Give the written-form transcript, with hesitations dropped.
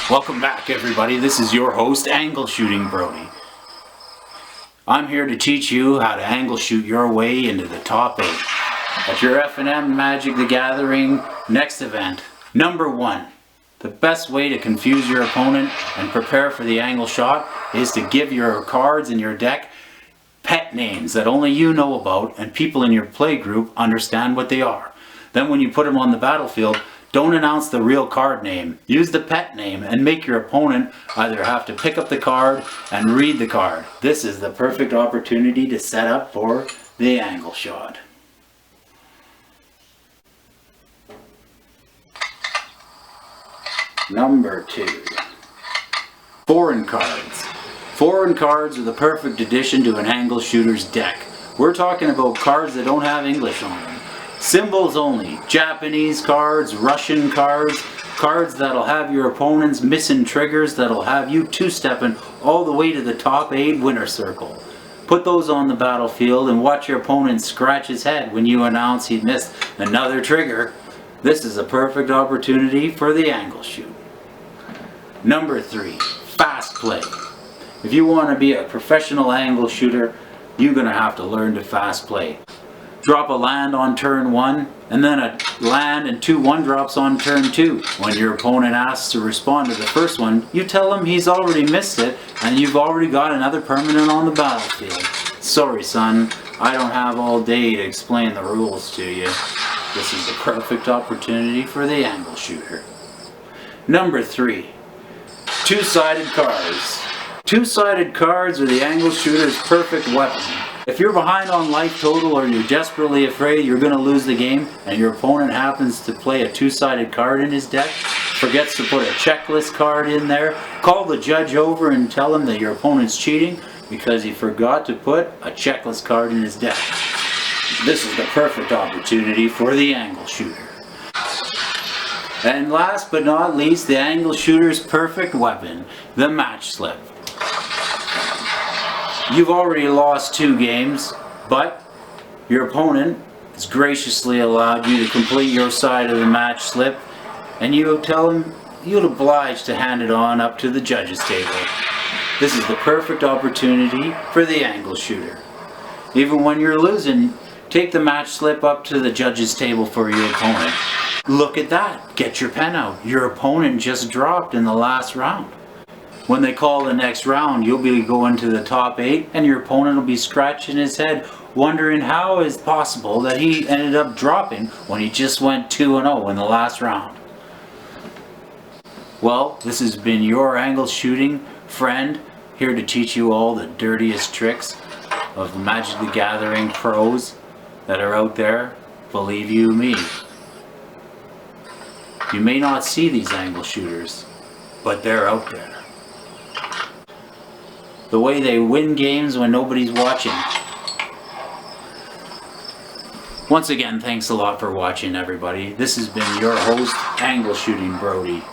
Welcome back, everybody. This is your host, Angle Shooting Brody. I'm here to teach you how to angle shoot your way into the top 8 at your F&M Magic the Gathering next event. Number 1. The best way to confuse your opponent and prepare for the angle shot is to give your cards in your deck pet names that only you know about and people in your play group understand what they are. Then when you put them on the battlefield, don't announce the real card name. Use the pet name and make your opponent either have to pick up the card and read the card. This is the perfect opportunity to set up for the angle shot. Number 2. Foreign cards. Foreign cards are the perfect addition to an angle shooter's deck. We're talking about cards that don't have English on them. Symbols only. Japanese cards, Russian cards, cards that'll have your opponents missing triggers that'll have you two-stepping all the way to the top 8 winner circle. Put those on the battlefield and watch your opponent scratch his head when you announce he missed another trigger. This is a perfect opportunity for the angle shoot. Number 3. Fast play. If you want to be a professional angle shooter, you're going to have to learn to fast play. Drop a land on turn 1, and then a land and 2 1-drops on turn 2. When your opponent asks to respond to the first one, you tell him he's already missed it, and you've already got another permanent on the battlefield. Sorry son, I don't have all day to explain the rules to you. This is the perfect opportunity for the angle shooter. Number 3. Two-sided cards. Two-sided cards are the angle shooter's perfect weapon. If you're behind on life total or you're desperately afraid you're going to lose the game and your opponent happens to play a two-sided card in his deck, forgets to put a checklist card in there, call the judge over and tell him that your opponent's cheating because he forgot to put a checklist card in his deck. This is the perfect opportunity for the angle shooter. And last but not least, the angle shooter's perfect weapon, the match slip. You've already lost 2 games, but your opponent has graciously allowed you to complete your side of the match slip, and you tell him you'll oblige to hand it on up to the judges' table. This is the perfect opportunity for the angle shooter. Even when you're losing, take the match slip up to the judges' table for your opponent. Look at that. Get your pen out. Your opponent just dropped in the last round. When they call the next round, you'll be going to the top 8 and your opponent will be scratching his head wondering how it's possible that he ended up dropping when he just went 2-0 in the last round. Well, this has been your angle shooting friend, here to teach you all the dirtiest tricks of the Magic the Gathering pros that are out there. Believe you me. You may not see these angle shooters, but they're out there. The way they win games when nobody's watching. Once again, thanks a lot for watching, everybody. This has been your host, Angle Shooting Brody.